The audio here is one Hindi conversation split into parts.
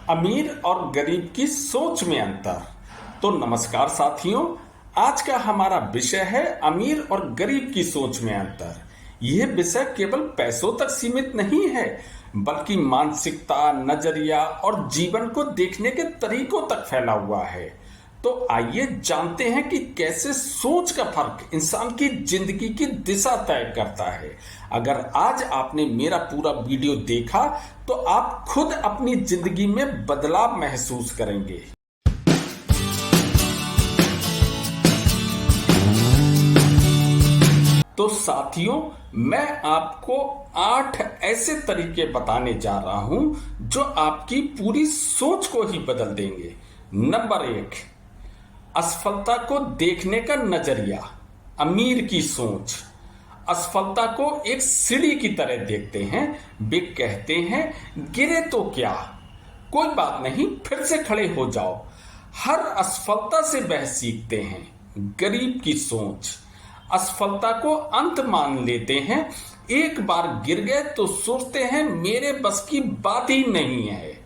अमीर और गरीब की सोच में अंतर। तो नमस्कार साथियों, आज का हमारा विषय है अमीर और गरीब की सोच में अंतर। यह विषय केवल पैसों तक सीमित नहीं है, बल्कि मानसिकता, नजरिया और जीवन को देखने के तरीकों तक फैला हुआ है। तो आइए जानते हैं कि कैसे सोच का फर्क इंसान की जिंदगी की दिशा तय करता है। अगर आज आपने मेरा पूरा वीडियो देखा तो आप खुद अपनी जिंदगी में बदलाव महसूस करेंगे। तो साथियों, मैं आपको 8 ऐसे तरीके बताने जा रहा हूं जो आपकी पूरी सोच को ही बदल देंगे। नंबर 1, असफलता को देखने का नजरिया। अमीर की सोच असफलता को एक सीढ़ी की तरह देखते हैं। वे कहते हैं, गिरे तो क्या, कोई बात नहीं, फिर से खड़े हो जाओ। हर असफलता से वह सीखते हैं। गरीब की सोच असफलता को अंत मान लेते हैं। एक बार गिर गए तो सोचते हैं, मेरे बस की बात ही नहीं है।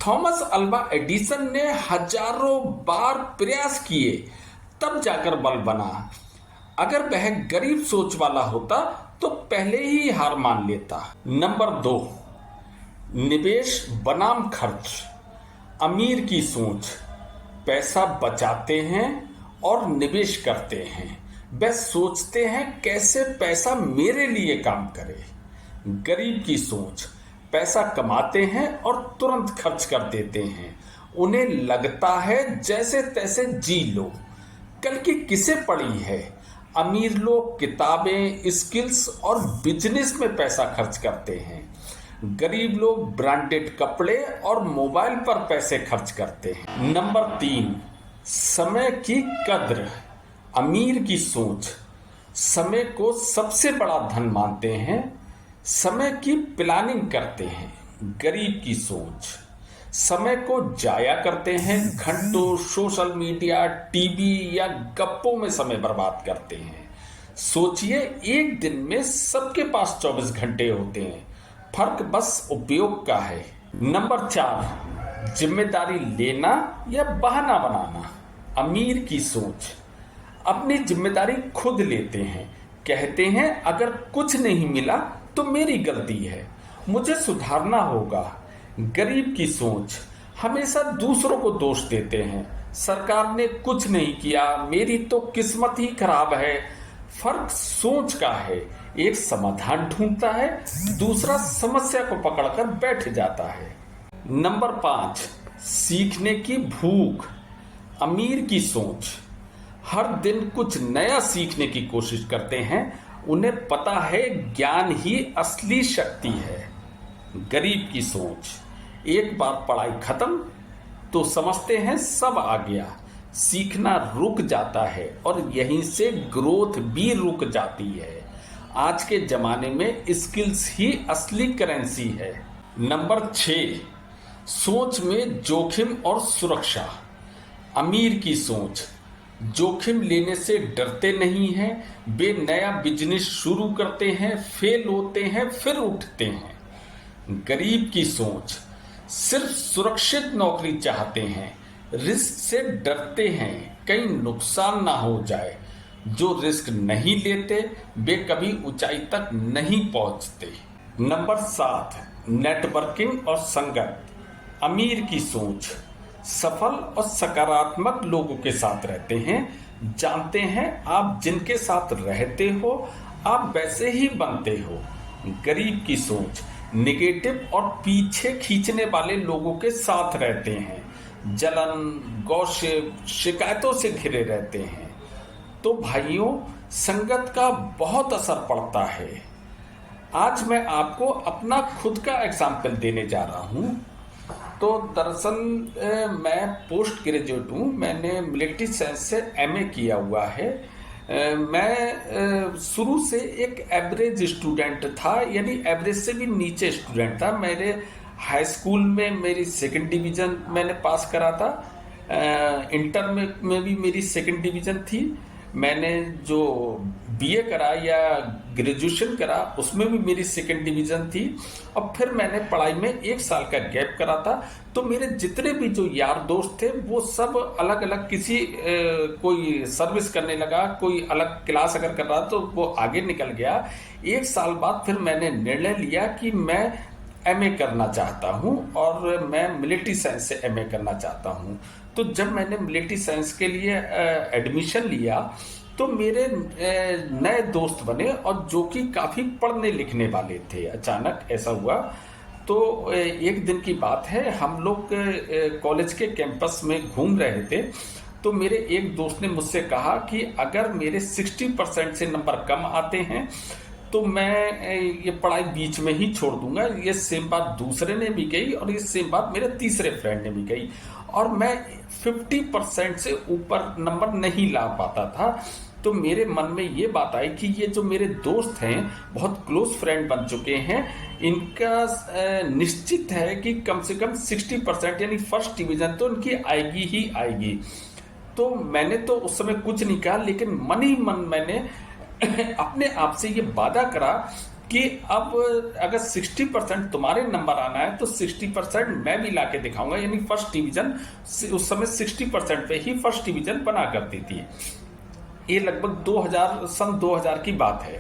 थॉमस अल्वा एडिसन ने हजारों बार प्रयास किए, तब जाकर बल्ब बना। अगर वह गरीब सोच वाला होता तो पहले ही हार मान लेता। नंबर 2, निवेश बनाम खर्च। अमीर की सोच पैसा बचाते हैं और निवेश करते हैं। वे सोचते हैं कैसे पैसा मेरे लिए काम करे। गरीब की सोच पैसा कमाते हैं और तुरंत खर्च कर देते हैं। उन्हें लगता है जैसे तैसे जी लो, कल की किसे पड़ी है। अमीर लोग किताबें, स्किल्स और बिजनेस में पैसा खर्च करते हैं। गरीब लोग ब्रांडेड कपड़े और मोबाइल पर पैसे खर्च करते हैं। नंबर 3, समय की कद्र। अमीर की सोच समय को सबसे बड़ा धन मानते हैं, समय की प्लानिंग करते हैं। गरीब की सोच समय को जाया करते हैं, घंटों सोशल मीडिया, टीवी या गप्पों में समय बर्बाद करते हैं। सोचिए, एक दिन में सबके पास 24 घंटे होते हैं, फर्क बस उपयोग का है। नंबर 4, जिम्मेदारी लेना या बहाना बनाना। अमीर की सोच अपनी जिम्मेदारी खुद लेते हैं। कहते हैं, अगर कुछ नहीं मिला तो मेरी गलती है, मुझे सुधारना होगा। गरीब की सोच हमेशा दूसरों को दोष देते हैं। सरकार ने कुछ नहीं किया, मेरी तो किस्मत ही खराब है। फर्क सोच का है, एक समाधान ढूंढता है, दूसरा समस्या को पकड़कर बैठ जाता है। नंबर 5, सीखने की भूख। अमीर की सोच हर दिन कुछ नया सीखने की कोशिश करते हैं। उन्हें पता है ज्ञान ही असली शक्ति है। गरीब की सोच एक बार पढ़ाई खत्म तो समझते हैं सब आ गया। सीखना रुक जाता है और यहीं से ग्रोथ भी रुक जाती है। आज के जमाने में स्किल्स ही असली करेंसी है। नंबर 6, सोच में जोखिम और सुरक्षा। अमीर की सोच जोखिम लेने से डरते नहीं हैं। वे नया बिजनेस शुरू करते हैं, फेल होते हैं, फिर उठते हैं। गरीब की सोच सिर्फ सुरक्षित नौकरी चाहते हैं, रिस्क से डरते हैं, कहीं नुकसान ना हो जाए। जो रिस्क नहीं लेते वे कभी ऊंचाई तक नहीं पहुंचते। नंबर 7, नेटवर्किंग और संगत। अमीर की सोच सफल और सकारात्मक लोगों के साथ रहते हैं। जानते हैं आप जिनके साथ रहते हो आप वैसे ही बनते हो। गरीब की सोच नेगेटिव और पीछे खींचने वाले लोगों के साथ रहते हैं। जलन, गॉसिप, शिकायतों से घिरे रहते हैं। तो भाइयों, संगत का बहुत असर पड़ता है। आज मैं आपको अपना खुद का एग्जाम्पल देने जा रहा हूं। तो दरअसल मैं पोस्ट ग्रेजुएट हूँ। मैंने मिलिट्री साइंस से एमए किया हुआ है। मैं शुरू से एक एवरेज स्टूडेंट था, यानी एवरेज से भी नीचे स्टूडेंट था। मेरे हाई स्कूल में मेरी 2nd डिवीज़न मैंने पास करा था। इंटर में भी मेरी 2nd डिवीज़न थी। मैंने जो बीए करा या ग्रेजुएशन करा, उसमें भी मेरी सेकंड डिवीजन थी। और फिर मैंने पढ़ाई में 1 साल का गैप करा था। तो मेरे जितने भी जो यार दोस्त थे वो सब अलग अलग किसी कोई सर्विस करने लगा, कोई अलग क्लास अगर कर रहा तो वो आगे निकल गया। 1 साल बाद फिर मैंने निर्णय लिया कि मैं एमए करना चाहता हूं और मैं मिलिट्री साइंस से एमए करना चाहता हूं। तो जब मैंने मिलिट्री साइंस के लिए एडमिशन लिया तो मेरे नए दोस्त बने और जो कि काफ़ी पढ़ने लिखने वाले थे। अचानक ऐसा हुआ तो एक दिन की बात है, हम लोग कॉलेज के कैंपस में घूम रहे थे। तो मेरे एक दोस्त ने मुझसे कहा कि अगर मेरे 60% से नंबर कम आते हैं तो मैं ये पढ़ाई बीच में ही छोड़ दूंगा। ये सेम बात दूसरे ने भी कही और ये सेम बात मेरे तीसरे फ्रेंड ने भी कही। और मैं 50% से ऊपर नंबर नहीं ला पाता था। तो मेरे मन में ये बात आई कि ये जो मेरे दोस्त हैं, बहुत क्लोज फ्रेंड बन चुके हैं, इनका निश्चित है कि कम से कम 60% यानी फर्स्ट डिवीजन तो इनकी आएगी ही आएगी। तो मैंने तो उस समय कुछ नहीं कहा, लेकिन मन ही मन मैंने अपने आप से ये वादा करा कि अब अगर 60% तुम्हारे नंबर आना है तो 60% मैं भी लाके दिखाऊंगा। यानी फर्स्ट डिवीजन उस समय 60% पे ही फर्स्ट डिवीजन बना करती थी। ये लगभग सन 2000 की बात है।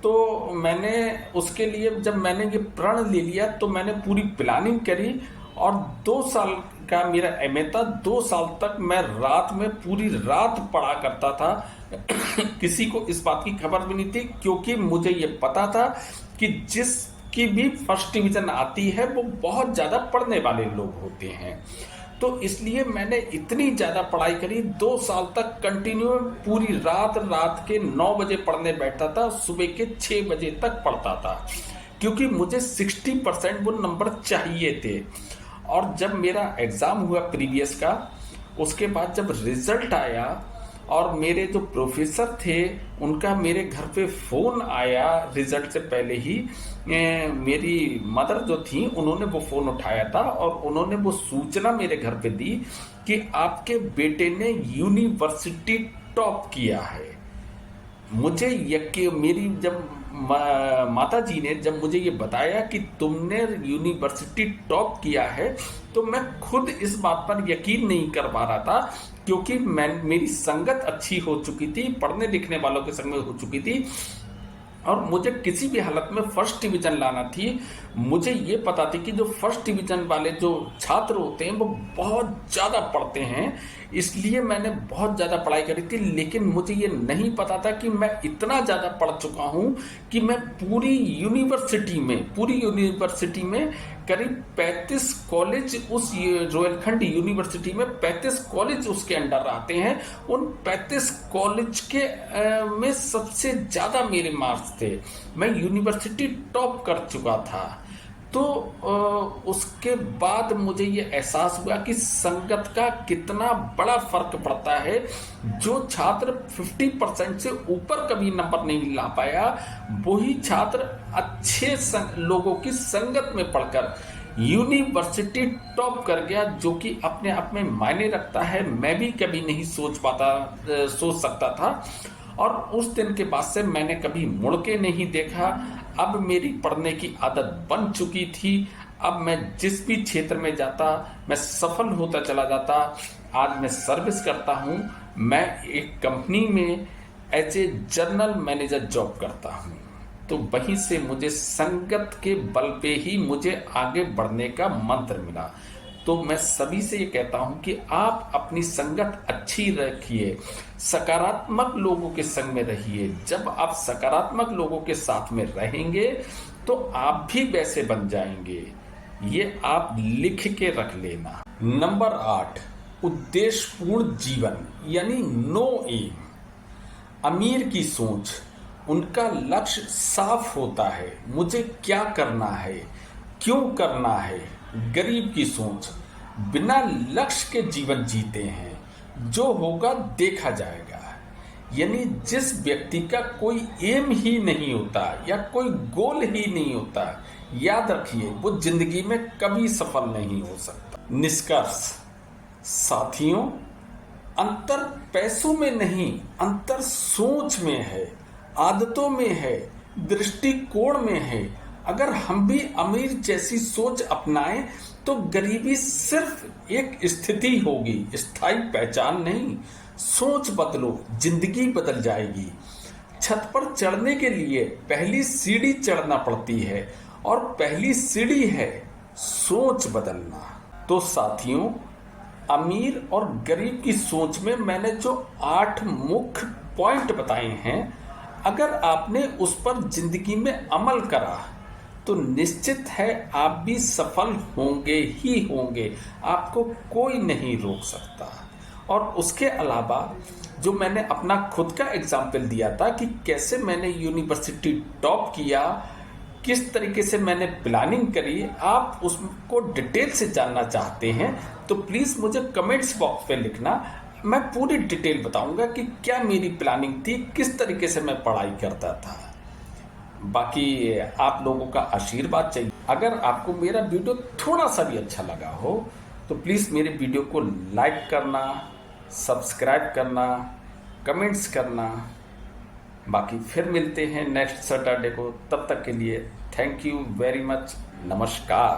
तो मैंने उसके लिए जब मैंने ये प्रण ले लिया तो मैंने पूरी प्लानिंग करी और 2 साल का मेरा एमए था। 2 साल तक मैं रात में पूरी रात पढ़ा करता था। किसी को इस बात की खबर भी नहीं थी, क्योंकि मुझे ये पता था कि जिसकी भी फर्स्ट डिवीजन आती है वो बहुत ज़्यादा पढ़ने वाले लोग होते हैं। तो इसलिए मैंने इतनी ज़्यादा पढ़ाई करी, 2 साल तक कंटिन्यू पूरी रात के 9 बजे पढ़ने बैठता था, सुबह के 6 बजे तक पढ़ता था, क्योंकि मुझे 60% वो नंबर चाहिए थे। और जब मेरा एग्ज़ाम हुआ प्रीवियस का, उसके बाद जब रिजल्ट आया और मेरे जो प्रोफेसर थे उनका मेरे घर पे फ़ोन आया रिजल्ट से पहले ही। मेरी मदर जो थी उन्होंने वो फ़ोन उठाया था और उन्होंने वो सूचना मेरे घर पे दी कि आपके बेटे ने यूनिवर्सिटी टॉप किया है। मुझे यकीन, मेरी जब माता जी ने जब मुझे ये बताया कि तुमने यूनिवर्सिटी टॉप किया है, तो मैं खुद इस बात पर यकीन नहीं कर पा रहा था, क्योंकि मेरी संगत अच्छी हो चुकी थी, पढ़ने लिखने वालों के संग में हो चुकी थी और मुझे किसी भी हालत में फर्स्ट डिवीजन लाना थी। मुझे ये पता थी कि जो फर्स्ट डिवीजन वाले जो छात्र होते हैं वो बहुत ज़्यादा पढ़ते हैं, इसलिए मैंने बहुत ज़्यादा पढ़ाई करी थी। लेकिन मुझे ये नहीं पता था कि मैं इतना ज़्यादा पढ़ चुका हूँ कि मैं पूरी यूनिवर्सिटी में करीब 35 कॉलेज, उस रोहिलखंड यूनिवर्सिटी में 35 कॉलेज उसके अंडर आते हैं। उन 35 कॉलेज के में सबसे ज़्यादा मेरे मार्क्स थे। मैं यूनिवर्सिटी टॉप कर चुका था। तो उसके बाद मुझे ये एहसास हुआ कि संगत का कितना बड़ा फर्क पड़ता है। जो छात्र 50% से ऊपर कभी नंबर नहीं ला पाया, वही छात्र अच्छे लोगों की संगत में पढ़कर यूनिवर्सिटी टॉप कर गया, जो कि अपने आप में मायने रखता है। मैं भी कभी नहीं सोच सकता था। और उस दिन के बाद से मैंने कभी मुड़ के नहीं देखा। अब मेरी पढ़ने की आदत बन चुकी थी। अब मैं जिस भी क्षेत्र में जाता मैं सफल होता चला जाता। आज मैं सर्विस करता हूँ। मैं एक कंपनी में as a general manager job करता हूँ। तो वहीं से मुझे संगत के बल पे ही मुझे आगे बढ़ने का मंत्र मिला। तो मैं सभी से ये कहता हूं कि आप अपनी संगत अच्छी रखिए, सकारात्मक लोगों के संग में रहिए। जब आप सकारात्मक लोगों के साथ में रहेंगे तो आप भी वैसे बन जाएंगे। ये आप लिख के रख लेना। नंबर 8, उद्देश्यपूर्ण जीवन यानी नो एम। अमीर की सोच, उनका लक्ष्य साफ होता है, मुझे क्या करना है, क्यों करना है। गरीब की सोच, बिना लक्ष्य के जीवन जीते हैं, जो होगा देखा जाएगा। यानी जिस व्यक्ति का कोई एम ही नहीं होता या कोई गोल ही नहीं होता, याद रखिए वो जिंदगी में कभी सफल नहीं हो सकता। निष्कर्ष, साथियों, अंतर पैसों में नहीं, अंतर सोच में है, आदतों में है, दृष्टिकोण में है। अगर हम भी अमीर जैसी सोच अपनाएं तो गरीबी सिर्फ एक स्थिति होगी, स्थायी पहचान नहीं। सोच बदलो, जिंदगी बदल जाएगी। छत पर चढ़ने के लिए पहली सीढ़ी चढ़ना पड़ती है और पहली सीढ़ी है सोच बदलना। तो साथियों, अमीर और गरीब की सोच में मैंने जो 8 मुख्य पॉइंट बताए हैं, अगर आपने उस पर जिंदगी में अमल करा तो निश्चित है आप भी सफल होंगे ही होंगे, आपको कोई नहीं रोक सकता। और उसके अलावा जो मैंने अपना खुद का एग्जाम्पल दिया था कि कैसे मैंने यूनिवर्सिटी टॉप किया, किस तरीके से मैंने प्लानिंग करी, आप उसको डिटेल से जानना चाहते हैं तो प्लीज़ मुझे कमेंट्स बॉक्स पे लिखना। मैं पूरी डिटेल बताऊंगा कि क्या मेरी प्लानिंग थी, किस तरीके से मैं पढ़ाई करता था। बाकी आप लोगों का आशीर्वाद चाहिए। अगर आपको मेरा वीडियो थोड़ा सा भी अच्छा लगा हो तो प्लीज़ मेरे वीडियो को लाइक करना, सब्सक्राइब करना, कमेंट्स करना। बाकी फिर मिलते हैं नेक्स्ट सैटरडे को। तब तक के लिए थैंक यू वेरी मच। नमस्कार।